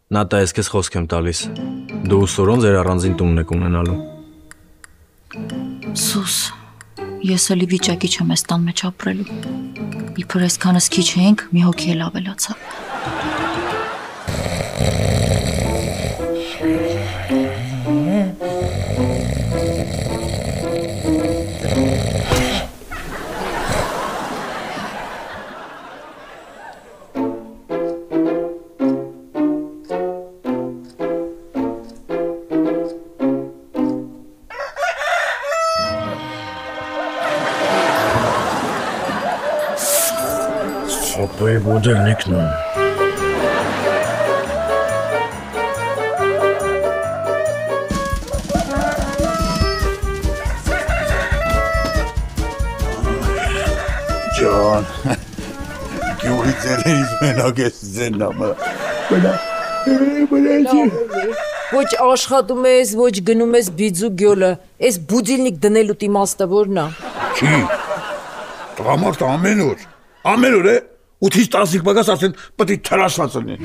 Նատա, ես քեզ խոսք եմ տալիս։ Դու Սորոն ձեր առանձին տունն եք ունենալու։ Սուս, ես էլի վիճակի չեմ այս տան մեջ ապրելու։ Իբր այսքանս քիչ էինք, մի հոգի էլ ավելացավ։ Սոպեի բոդելնիկն եմ։ Ջան, գյուղի ձերերից մենակ ես ձեննամը։ Ոչ աշխատում ես, ոչ գնում ես բիձու գյոլը, ես բուդիլնիկ դնելու իմաստը որն է։ Չի, տղամարդը ամեն օր է, 8-ից 10 բագաս արդեն պետք է թրաշված լինի։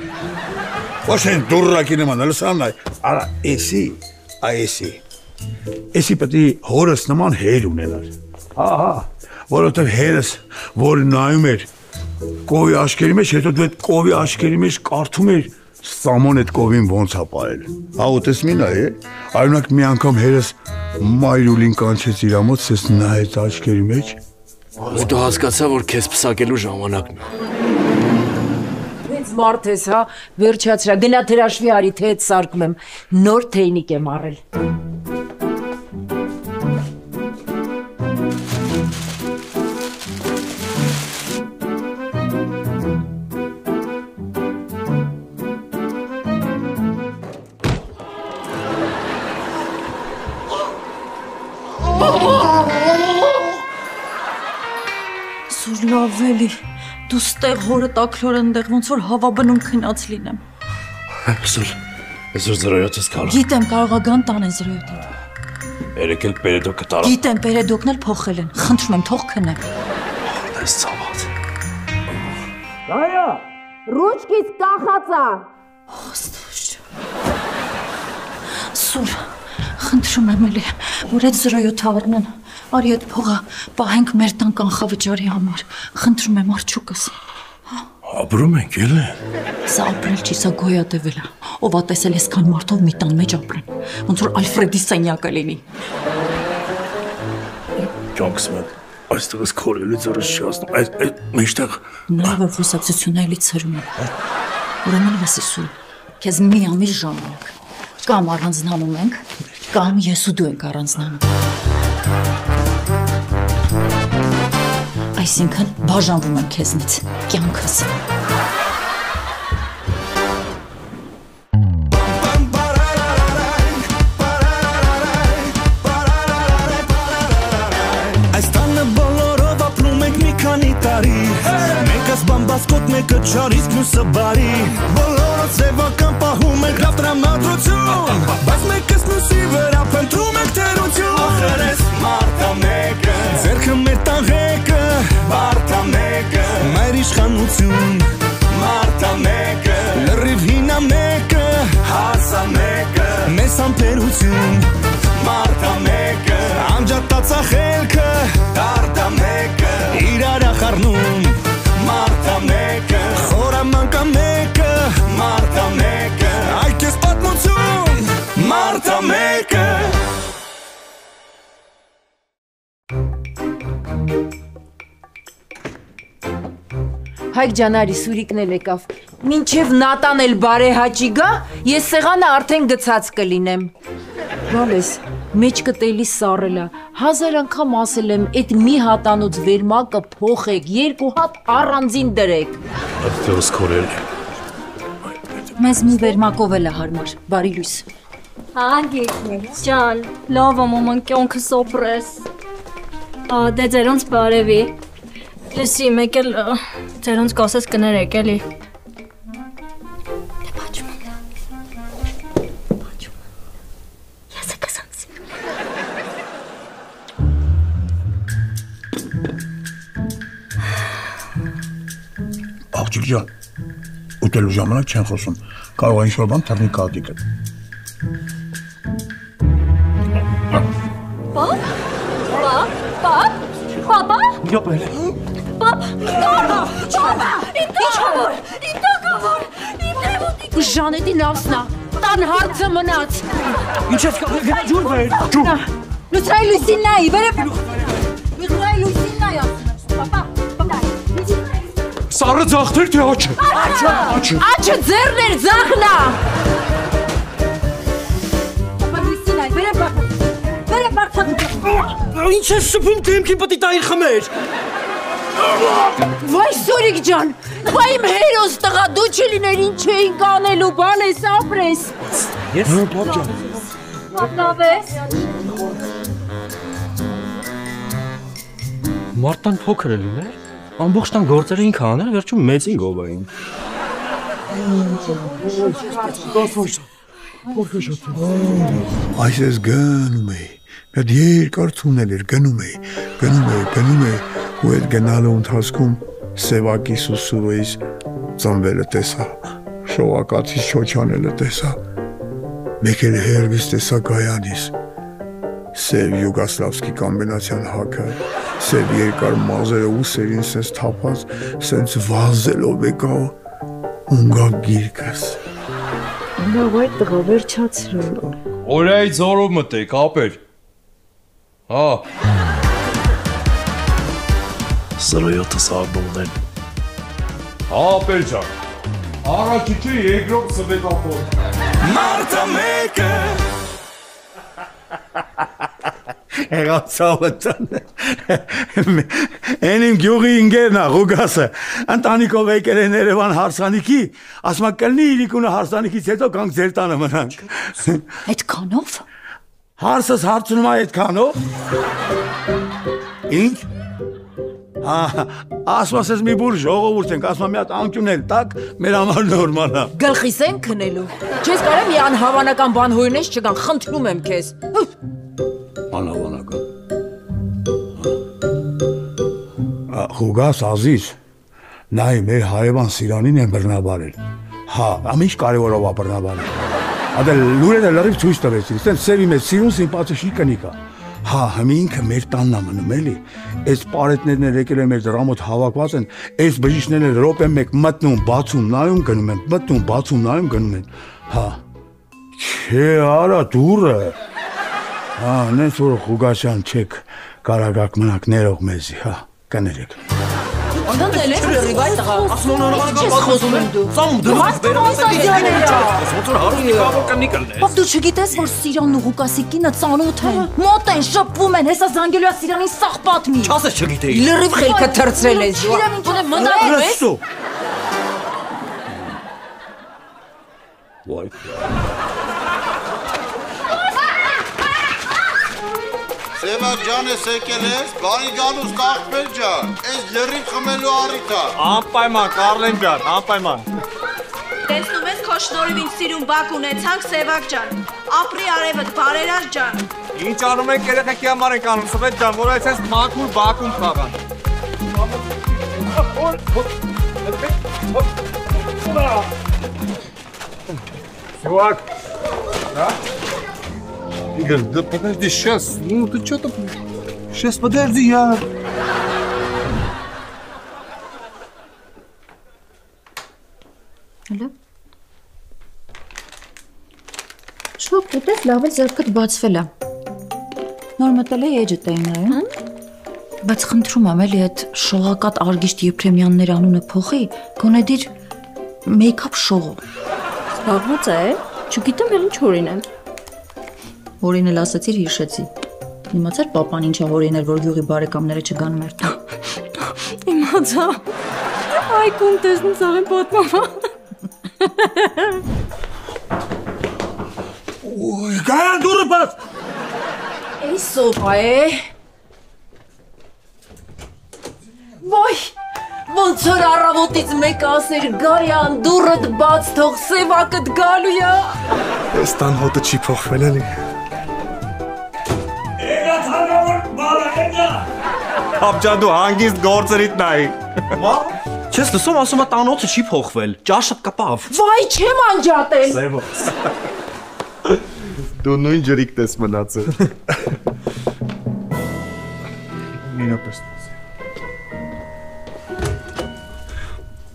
Ոչ են դուրրակի նման, լսանն այ, արա, էսի պետք է հորս նման հեր ունենար։ Հա, որովհետև հերս, որ նայում էր կովի աշկերի մեջ, հետո դու այդ կովի աշկերի մեջ կարդում էր Սամոն այդ կովին ոնց է պարել։ Հա, ուտես մի նայ է, արյունակ մի անգամ հերս մայրուլին կանչեց իր ամոց, ես նայեց աշկերի մեջ։ Հետո հասկացա, որ քեզ փսակելու ժամանակն է։ Ինձ մարդ ես, հա, վերջացրա, գնա թրաշվի արի, թե հետ սարկում եմ, նոր թեյնիկ եմ առել։ Սուր լավ էլի, դու ստեղ հորը տաքլոր ընդեղ, ոնց որ հավաբնում քնած լինեմ։ Այսօր զրոյոթս կալը։ Գիտեմ, կարող ագան տանեն զրոյոթիդ։ Երեկ էլ պերեդոկը տարա։ Գիտեմ, պերեդոկն էլ փոխել են, խնդրում եմ, թող քնեմ։ Այս ծավալ։ Այո, ռուչկից կախածա։ Սուր, խնդրում եմ էլի, որ այդ զրոյոթը առնեն, արի այդ փողը պահենք մեր տան կանխավճարի համար, խնդրում եմ արջուկս։ Ապրում ենք էլի։ Սա ապրել չի, սա գոյատևել է, ով ա տեսել այսքան մարդով մի տան մեջ ապրեն, ոնց որ Ալֆրեդի սենյակը լինի։ Ջանքս մեն, այստեղս քորելի ձորս չի ասնում, այդ մեջտեղ։ Նավը խոսակցությունը էլի ցրում է։ Ուրեմն լսի Սուր, քեզ մի ամիս ժամանակ, կամ առանձնանում ենք, կամ ես ու դու ենք առանձնանում։ Այսինքն բաժանվում եմ քեզնից, կյանքս։ Այս տանը բոլորով ապրում ենք մի քանի տարի, մեկս բամբասկոտ, մեկը չարիսկ, մյուսը բարի, բոլորը սևական պահում ենք լավ տրամադրություն, բայց մեկս մյուսի վրա փնտրում ենք թերություն, ախր ես մարդա մեկը, ձեռքը մեր տաղեկը, մարդա մեկը, մայր իշխանություն, մարդա մեկը, լրիվ հինա մեկը, հասա մեկը, մեզ համբերություն, մարդա մեկը, անջատացա խելքը, դարտա մեկը, իրար ախառնում, մարդա մեկը, խորամանկա մեկը, մարդա մեկը, այդ ես պատմություն, մարդա մեկը։ Հայք ջանարի Սուրիկն էլ եկավ, մինչև Նատան էլ բարեհաճի գա, ես սեղանը արդեն գցած կլինեմ։ Բալես, մեջքդ էլի սառելա, 1000 անգամ ասել եմ, այդ մի հատանոց վերմակը փոխեք, 2 հատ առանձին դրեք։ Այդտեղս քորելի։ Մեզ մի վերմակով էլ է հարմար, բարի լույս։ Ագիք, ջան, լավ մաման կյանքը սոպրես։ Դե ձերոնց բարևի։ Լսի, մեկ էլ ձերոնց կասես կներեք էլի։ Դե բաճում եմ։ Ես է կսանց։ Աղջիկ ջան, ու Ուտելու ժամանակ չեն խոսում։ Կարող է ինչ-որ բան թռնի կատիկը։ Պապա։ Ժանետի լավսնա, տան հարցը մնաց։ Ինչ ես կապել գնա ջուր վեր։ Լուսրայի լույսին նայի, վերև։ Լուսրայի լույսին նայի ասում։ Պապա։ Սառը ձախտեր թե աչը։ Աչը։ Աչը ձեռն էր ձախնա։ Պապա լույսին նայի, վերև բախ։ Վերև բախ։ Ինչ ես շփում դեմքին պետք է տայր խմեր։ Վայ Սուրիկ ջան, վայ իմ հերոս տղա, դու չլիներ ինչ էինք անելու, բալես, ապրես։ Ես պապ ջան։ Պապավես։ Մարտան փոքր է լիներ։ Ամբողջ տան գործերը ինքը անել, վերջում մեծին գովային։ Այսպես գնում էի։ Այդ երկար թունել էր, գնում էի, ու այդ գնալու ընթացքում Սևակի սուսուրոյից ծնվելը տեսա, շողակացից չոչանելը տեսա, մեկ էլ հերվից տեսա Գայանից, սև յուգասլավսկի կոմբինացիան հագը, սև երկար մազերը ուսերին սենց թափած, սենց վազելով եկա ունգա գիրկս։ Լավ այդ տղա վերջացրել։ Օրայի ձորով մտեք, ապեր։ Հա։ Սրոյոտը սարդումն են։ Հա, ապեր ջան։ Առաջիքի երկրորդ սվետափոր։ Մարտը մեկը Հեղացավըտան Են իմ գյուղի ինգերն է Ղուգասը ընտանիքով եկել են Երևան հարսանիքի ասма կլնի իրիկունը հարսանիքից հետո կանք ձեր տանը մնանք Այդքանով։ Հարսս հարցնում է այդքանով Ինչ ասմաս ես մի բուր ժողովուրդ ենք ասма մի հատ անկյուն են տակ մեր համար նորմալ է Գլխիս են քնելու։ Չես կարա մի անհավանական բան հորինես չգան, խնդրում եմ քեզ։ Անհավանական Ղուգաս Ազիզ նայ մեր հարևան Սիրանին են բռնաբարել Հա, ամիշ կարևորով է բռնաբարել Ադել լուրերը լրիվ ցույց տվեցին Ստեն սևի մեծ սիրուն սիմպաթիա կնիկա Հա, հիմինքը մեր տանն է մնում էլի Այս պարետներն էլ եկել են մեր դրամոտ հավաքված են Այս բժիշկներն էլ րոպե մեկ մտնում, բացում, նայում գնում են Մտնում, բացում, նայում գնում են Հա Չէ, արա դուրը Հա, նենց որ Ղուգասյան չեք կարագակ մնաք ներող մեզի, հա, կներեք Անդել ես լրիվ այդ տղա։ Ասում Ինչ ես խոսում եմ դու։ Ծամ դրած Մասնազյաներա։ Ոնց որ հարուստ կավոր կնի կլնես Պապ դու չգիտես որ Սիրանն ու Ղուկասի կինը ծանոթ են։ Մոտ են, շփվում են, հեսա զանգելու է Սիրանին սաղ պատմի։ Չասես չգիտեի Լրիվ խելքը թրցրել ես։ Ոնե մտածում ես։ Վայ Սևակ ջան ես եկել ես, բարի գալուս կաղբեր ջան, ես լրիվ խմելու առիթ է։ Անպայման, Կարլեն ջան, անպայման։ Տեսնում ես քո շնորհիվ ինչ սիրուն բակ ունեցանք Սևակ ջան։ Ապրի արևդ բարերար ջան։ Ինչ անում եք երեխեքի համար ենք անում, Սվետ ջան, որ այսպես մաքուր բակում խաղան։ Սևակ։ Հա? Игорь, да подожди, сейчас, ну ты что-то... Сейчас, подожди, я... Հələ Շոկ ուտես լավ է ձեռքդ բացվել է Նոր մտել է էջդ էին նայում Բայց խնդրում եմ էլի այդ շողակատ Արգիշտ Եփրեմյաններ անունը փոխի գոնե դիր մեյքափ շողով Սպաղված է, չգիտեմ էլ ինչ հորինեմ Հորին էլ ասացիր հիշեցի Իմացար պապան ինչա հորիներ որ գյուղի բարեկամները չգան մեր տան Իմացա Այկում տեսնի սաղեն պատմամա Ոյ, գան դուրը բաց Էй սոպա է Ոյ Ոնց որ առավոտից մեկ ասեր Գայան դուրդ բաց թող Սևակդ գալու է Այս տան հոտը չի փոխվել էլի Ապջան դու հանգիստ գործերիդ նայի Չես լսում, ասում է տանոցը չի փոխվել, ճաշը կպավ։ Վայ, չեմ անջատել։ Սևոս։ Դու նույն ջրիկն ես մնացել։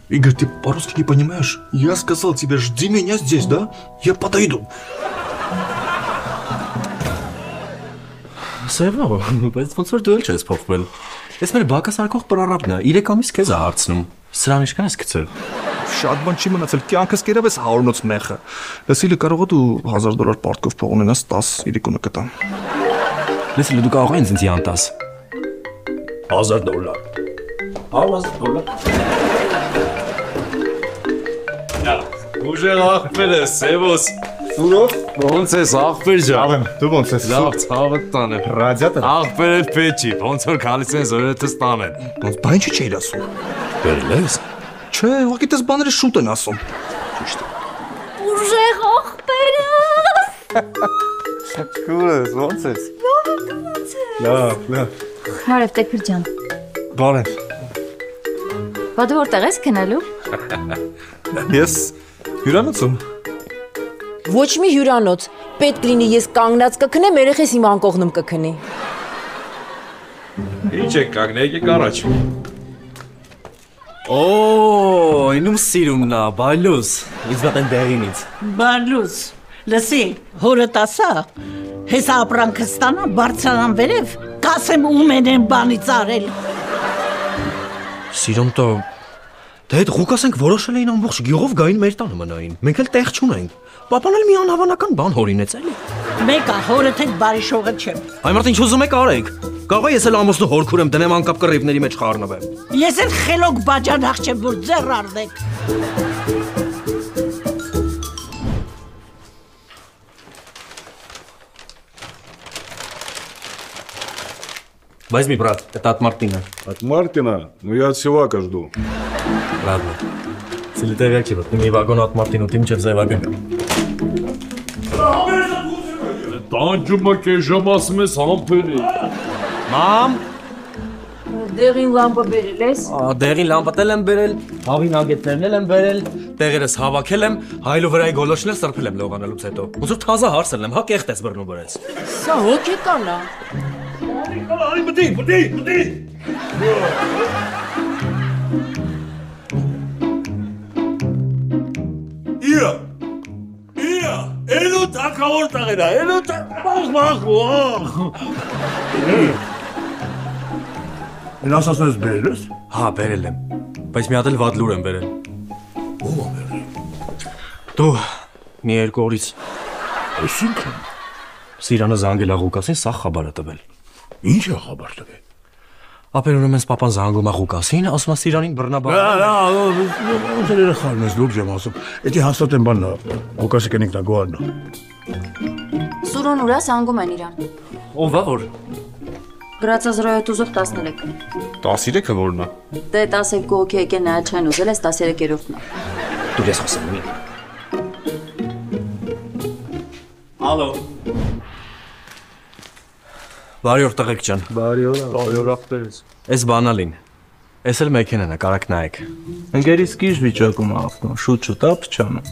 Игорь, ты по-русски не понимаешь? Я сказал тебе, жди меня здесь, да? Я подойду. Սևո, բայց ոնց որ դու էլ չես փոխվել։ Ես մեր բակը սարքող պրարաբն է, 3 ամիս քեզ է հարցնում։ Սրան ինչքան ես գցել։ Շատ բան չի մնացել, կյանքս կերավ ես 100-նոց մեխը։ Լսիլը կարող է դու $1000 պարտքով փող ունենաս 10 իրիկունը կտամ։ Լսիլը դու կարող ես ինձ յան տաս։ $1000։ $1000։ Ուժեղ աղբեր ես, Սևոս։ Սուրով, ոնց ես աղբեր ջան։ Աղեմ, դու ոնց ես։ Լավ, ցավը տանը։ Ռադիատը։ Աղբեր էլ պետք չի, ոնց որ գալիս են զորეთս տանեն։ Ոնց բան չէիր ասում։ Բերել ես։ Չէ, ուղղակի դες բաները շուտ են ասում։ Ճիշտ է։ Ուժեղ աղբերս։ Կուրես, ոնց ես։ Լավ։ Բարև Տեքիր ջան։ Բարև։ Բա դու որտեղ ես քնելու։ Ես հյուրանոցում։ Ոչ մի հյուրանոց։ Պետք լինի ես կանգնած կքնեմ, երեխես իմ անկողնում կքնի։ Ինչ եք կանգնել, եկեք առաջ։ Օ, ինում սիրումն է, բայլուս։ Ինձ մոտ են դերինից։ Բարլուս, լսի, հորդ ասա, հես ապրանքը ստանա, բարձրանան վերև, կասեմ ում են բանից արել։ Սիրում տո, դե հետ ղուկասենք որոշել էին ամբողջ գյուղով գային մեր տանը մնային, մենք էլ տեղ չունենք, պապան էլ մի անհավանական բան հորինեց էլի։ Մեկա, հորդ հետ բարի շողը չեմ։ Այ մարդ ինչ ուզում եք արեք, կարող է ես էլ ամուսնու հորքուրեմ դնեմ անկապ կռիվների մեջ խառնվեմ։ Ես էլ խելոք բաջանախ չեմ, որ ձեռ արդեք։ Возьми, брат, это от Мартина. От Мартина? Ну я от Севака жду. Ладно. Целитовяки, вот мне вагон от Мартина, ты мчев за вагон. Տանջումը քեզ ժամ ասում ես համբերի։ Մամ, Դեղին լամպը բերել ես։ դեղին լամպատել եմ բերել, հավին ագետներն էլ եմ բերել, տեղերս հավաքել եմ, հայլու վրայի գոլոշներ սրբել եմ լողանալուց հետո։ Ոնց որ թազա հարսել եմ, հա կեղտ ես բռնու բրեց։ Սա հոգեկան է։ Ay բդի։ Իա, էլու թակավոր տաղերա, էլու բաղ։ Են ասասն ես բերել ես։ Հա, բերել եմ, բայց մի հատ էլ վատ լուր եմ բերել։ Ո՞վ է բերել։ Դու մի երկու օրից Այսինքն Սիրանը զանգել ա Ղուկասին, սա խաբար է տվել։ Ինչ է խաբար տվել։ Ապերում ես պապան զանգում ա Ղուկասին, ասում ա Սիրանին բռնաբար։ Ոնց էլ երեխան ես լուրջ եմ ասում։ Էդի հաստատ են բանն Ղուկասի կնիկն է գոհանն։ Սուրոն ուրա զանգում են իրան։ Ով ա որ։ Գրածազրոյոտուզով 13։ 13-ը որն է։ Դե 12 հոգի եկեն նայել չեն ուզել, ես 13-րդն է։ Դու ես ասում մի։ Ալո։ Բարի օր տղեկ ջան։ Բարի օր ախպերս։ Էս բանալին։ Էս էլ մեքենան է, կարաք նայեք։ Ընկերիս կիշ վիճակում ավտոն, շուտ-շուտ է փչանում։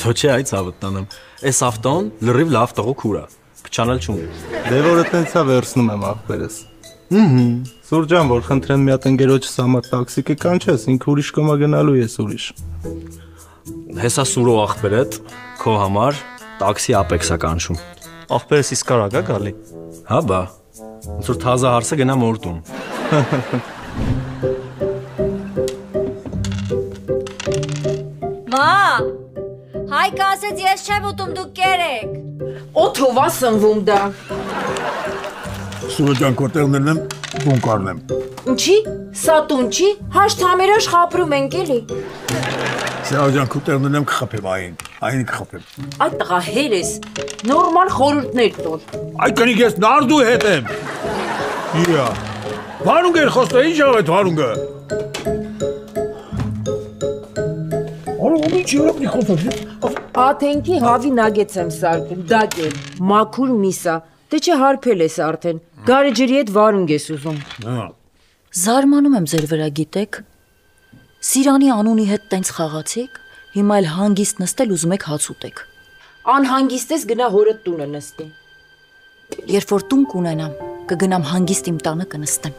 Թո չէ այդ ցավը տանեմ։ Էս ավտոն լրիվ լավ տղու քուրա։ Փչանել չունի։ Դե որը տենց է վերցնում եմ ախպերս։ Սուրջան, որ խնդրեն մի հատ ընկերոջս համար տաքսի կկանչես, ինքը ուրիշ կոմա գնալու ես ուրիշ։ Հեսա սուրո ախպերդ, քո համար տաքսի ապեքսա կանչում։ Ախպերս իսկ կարա գալի։ Հա բա։ Ոնց որ թազա հարսը գնա մորտուն։ Մա, Հայկը ասեց ես չեմ ուտում, դուք կերեք։ Օթով ա սնվում դա։ Սուրոջան կոտեղն եմ, տուն կարնեմ։ Ինչի, սա տուն չի, հաշտ համերաշ խապրում ենք էլի։ Սուրոջան կոտեղն եմ կխապեմ այն կխապեմ։ Այդ տղա հեր ես, նորմալ խորհուրդներ տոր։ Այդ կնիկ ես նարդու հետ եմ։ Իա, վարունգ էր խոստը, ինչ ավ այդ վարունգը։ Արում ինչ երապնի խոստը։ Աթենքի հավի նագեց եմ սարկում, դակ էր, մաքուր միսա, դե չէ հարփել ես արդեն, գարեջրի հետ վարունգ ես ուզում։ Զարմանում եմ ձեր վրա գիտեք։ Սիրանի անունի հետ տենց խաղացիք, հիմա էլ հանգիստ նստել ուզում եք հաց ուտեք։ Անհանգիստ ես գնա հորդ տունը նստի։ Երբ որ տուն կունենամ, կգնամ հանգիստ իմ տանը կնստեմ։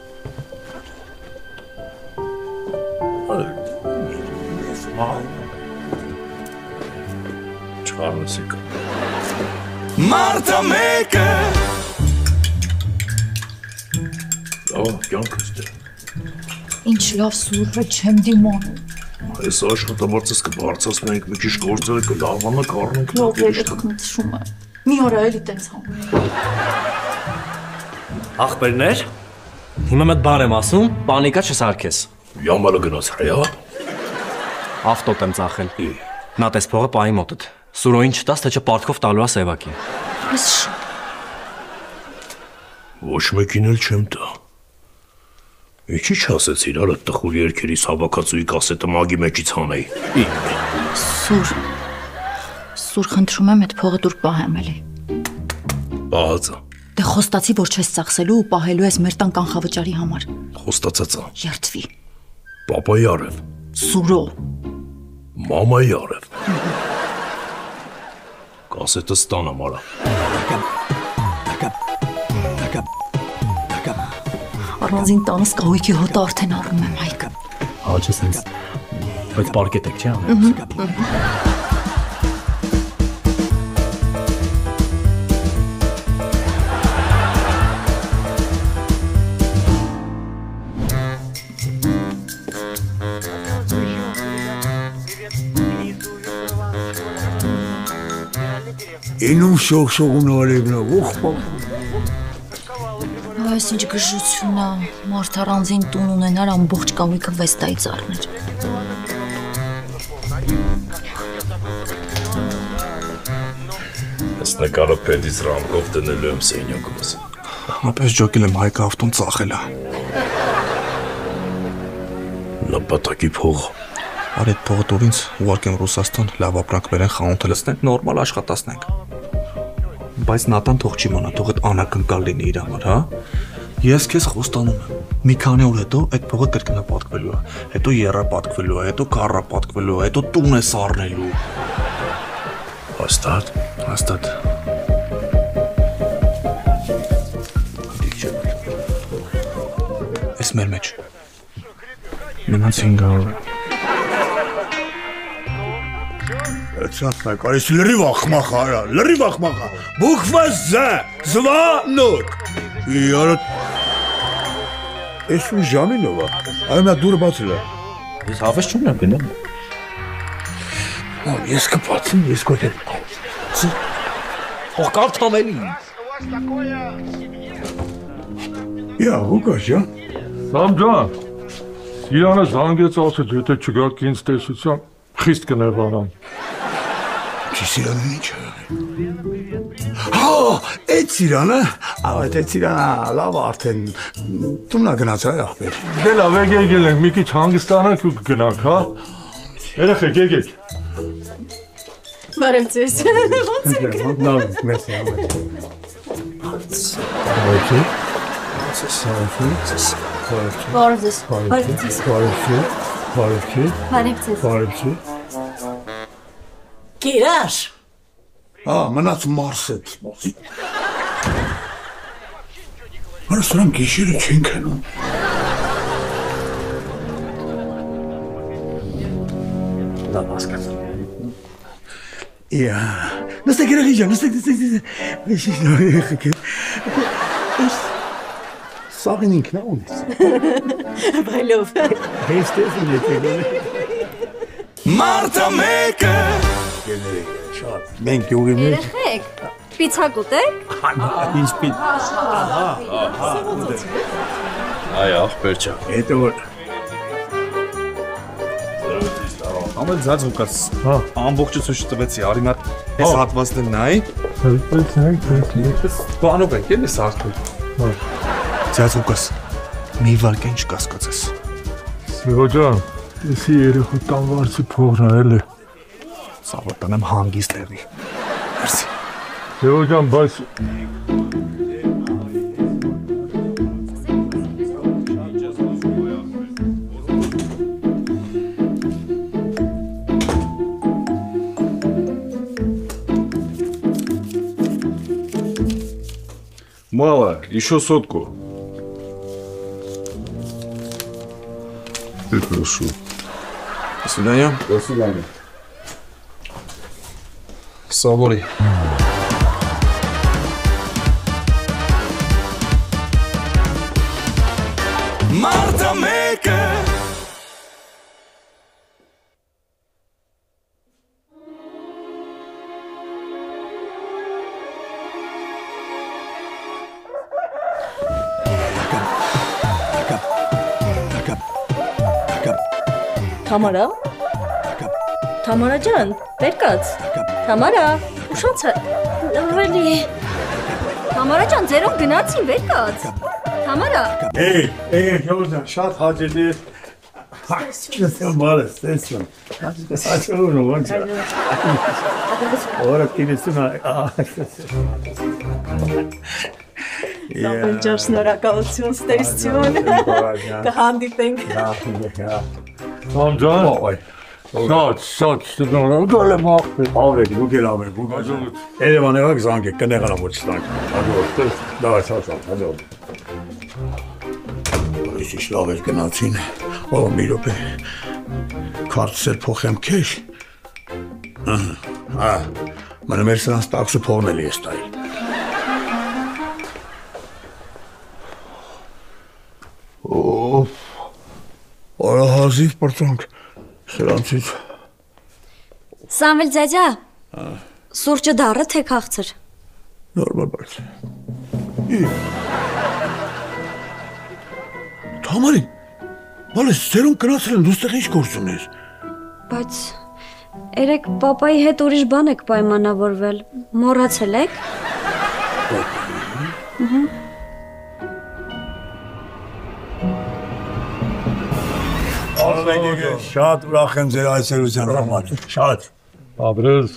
Չարնսիկ։ Մարտը մեկը Լավ, կյանքս դե։ Ինչ լավ սուրը չեմ դիմանում։ Այս աշխատավարձս կբարձրացնենք, մի քիչ գործերը կլավանա, կառնենք։ Լավ եկեք խնդրում եմ։ Մի օր էլի տենց համ։ Ախպերներ, հիմա մեկ բան եմ ասում, պանիկա չսարքես։ Յամալը գնաց հրեա։ Ավտոտ եմ ծախել։ Նա տես փողը պայի մոտդ։ Սուրոին չտաս, թե չպարտքով տալու է Սևակին։ Ոչ մեկին էլ չեմ տա։ Ինչի չասեց իրար այդ տխուր երկերից հավաքածուի կասետը մագի մեջից հանեի։ Սուր խնդրում եմ այդ փողը դուր պահեմ էլի։ Պահածա։ Դե խոստացի, որ չես ծախսելու ու պահելու ես մեր տան կանխավճարի համար։ Խոստացածա։ Երդվի։ Պապայի արև։ Սուրո։ Մամայի արև։ Կասետը ստանամ արա։ Առանձին տանս կահույքի հոտը արդեն առնում եմ հայկը։ Հա, չես ինձ, բայց պարկետ եք, չէ՞ անում։ Ինում շողշողուն արևնա, ոխ Այս ինչ գժություն է, մարդ առանձին տուն ունենար ամբողջ կահույքը վեստայից առներ։ Այս նկարը պետից ռամկով դնելու եմ սենյակումս։ Ապես ջոկել եմ հայկը ավտոն ծախել է։ Նպատակի փող։ Արի այդ փողը տուր ինձ, ուղարկեմ Ռուսաստան, լավ ապրանք բերեն, խանութը լցնենք, նորմալ աշխատացնենք։ Բայց Նատան թող չիմանա, թող այդ անակնկալ լինի իր համար, հա։ Ես քեզ խոստանում եմ։ Մի քանի օր հետո այդ փողը կրկնապատկվելու է, հետո եռապատկվելու է, հետո քառապատկվելու է, հետո տուն է սառնելու։ Հաստատ։ Հաստատ։ Էս մեր մեջ։ Մենած 500 Չասնակ, այս լրիվ ախմախ արա, լրիվ ախմախ, բուկվա զա, զվանոտ։ Իարը, ես ու ժամինովա, այմ նա դուրը բացել է։ Ես հավես չում եմ գնեմ։ Ես կպացım, ես կոտել։ Հող կարդամ էլի։ Յա, ուկաշ, յա։ Սամջան, Սիրանը զանգեց ասեց, եթե չգաք ինձ տեսության, խիստ կներվանամ։ Սիրանը ինչ է։ Հա, այդ Սիրանը, այդ Սիրանը լավ արդեն տունա գնաց այ ախպեր։ Դե լավ, եկել ենք, մի քիչ հանգստանանք ու կգնանք, հա։ Երեխեք, եկեք։ Բարև ձեզ։ Ոնց եք։ Լավ, մերսի, Բարև ձեզ։ Գիրաշ։ Հա, մնաց մարսեց։ Արա սրանք գիշերը չենք հնում։ Լավ հասկաց։ Յա, նստեք երեխի ջան, նստեք։ Սաղին ինքնա ունես։ Բայլով։ Հեստես ունի եկել։ Մարտը մեկը Շատ, մենք յուղի մեջ։ Երեխեք, պիցա կուտեք։ Ինչ պիտ։ Այ ախպեր ջան։ Հետո որ Ամեն ձած ուկաց։ Ամբողջություն շտվեցի, արի մատ այս հատվածն նայ։ Բանով եք, էլի սարքել։ Ձած ուկաս։ Մի վարկեն չկասկածես։ Սիրո ջան, եսի երեխու տանվարցի փողն է էլի։ Սավոտան եմ հանգիստ եղի։ Մերսի։ Սիրո ջան, բայց Мало, еще сотку. Ты прошу. До свидания. До свидания. Սովորի։ Մարտը մեկը Թամարա։ Թամարա ջան, վեր կաց։ Թամարա, ուշանց է։ Լվելի։ Թամարա ջան, ձերով գնացին, վեր կաց։ Թամարա։ Հյոզան, շատ հաճելի է։ Հացիստան բարես, տեսնում։ Հացիստան ոնց է։ Օրա կինեսունա։ Սամվել շնորհակալություն, ստերություն։ Կհանդիպենք։ Tom John. Շատ շնորհակալ եմ ախպեր։ Ավեք, դուք էլ ավեք, դուք աջողդ։ Երևան եղեք զանգեք, կնեղանա ոչ ստանք։ Աջողդ, դավայ ցած, աջողդ։ Իսկ լավ էր գնացին։ Ո մի րոպե։ Քարտսեր փոխեմ քեշ։ Հա։ Մանը մեր սրանց տաքսը փողն էլի էս տայի։ Օֆ։ Արա հազիվ պրծանք։ Սրանցից։ Սամվել ձյաձյա։ Սուրճը դառը թե քաղցր։ Նորմալ բայց։ Թամարի, բալես սերուն կնացել են, դու ստեղ ինչ գործ ունես։ Բայց երեք պապայի հետ ուրիշ բան եք պայմանավորվել, մոռացել եք։ Շատ ուրախ եմ ձեր այցելության համար, շատ։ Ապրես։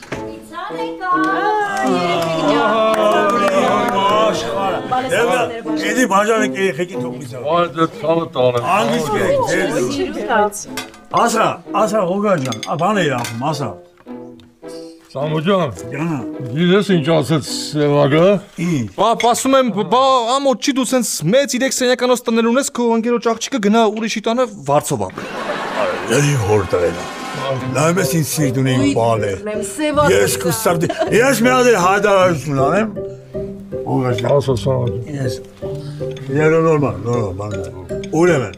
Էդի բաժանեք երեխեքի թողնիցավ։ Այդ ցանը տանը։ Անգլիսկի եք։ Ասա, Հոգա ջան, բան էր ասում, ասա։ Սամոջան, գիտես ինչ ասեց Սևակը։ Ինչ։ Պապ, ասում եմ, ամոթ չի դու սենց մեծ 3 սենյականոց տներ ունես, քո ընկերոջ աղջիկը գնա ուրիշի տանը վարձով ապրի։ Ելի հոր տղենա։ Նայում ես ինձ սիրտ ունի իմ բալ է։ Ես կստարդի, ես մի հատ հայտարարություն անեմ։ Ասա Սամոջան։ Ես։ Նորմալ։ Ուրեմն,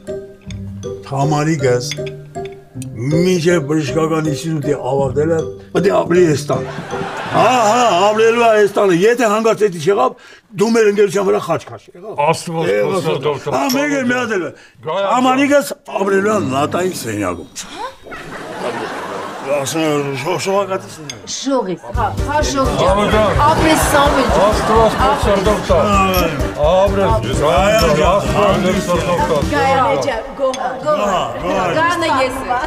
Թամարիկս մինչև բժշկական ինստիտուտի ավարտելը պետք է ապրի Էստան։ Ապրելու է Էստանը, եթե հանգած էդի չեղավ, դու մեր ընկերության վրա խաչ քաշ եղավ։ Աստված դոկտոր։ Մեկ էլ մի հատ էլ։ Թամարիկս ապրելու է լատային սենյակում։ Շողակատի սենյակում։ Շողի, հա շողի։ Ապրես Սամվել։ Աստված դոկտոր։ Ապրես, Աստված դոկտոր։ Գայանե ջան, գողը ես եմ։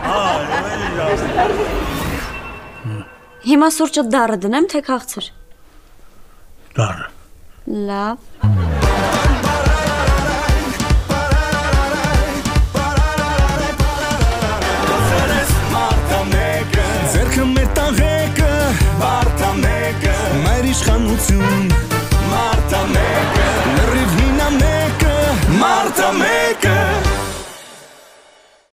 Հիմա սուրճը դառը դնեմ թե քաղցր։ Դառը։ Լավ։ Ձերքը մեր տաղեկը Մարտա մեկը Մայր իշխանություն Մարտա մեկը Լրիվ հինա մեկը Մարտա մեկը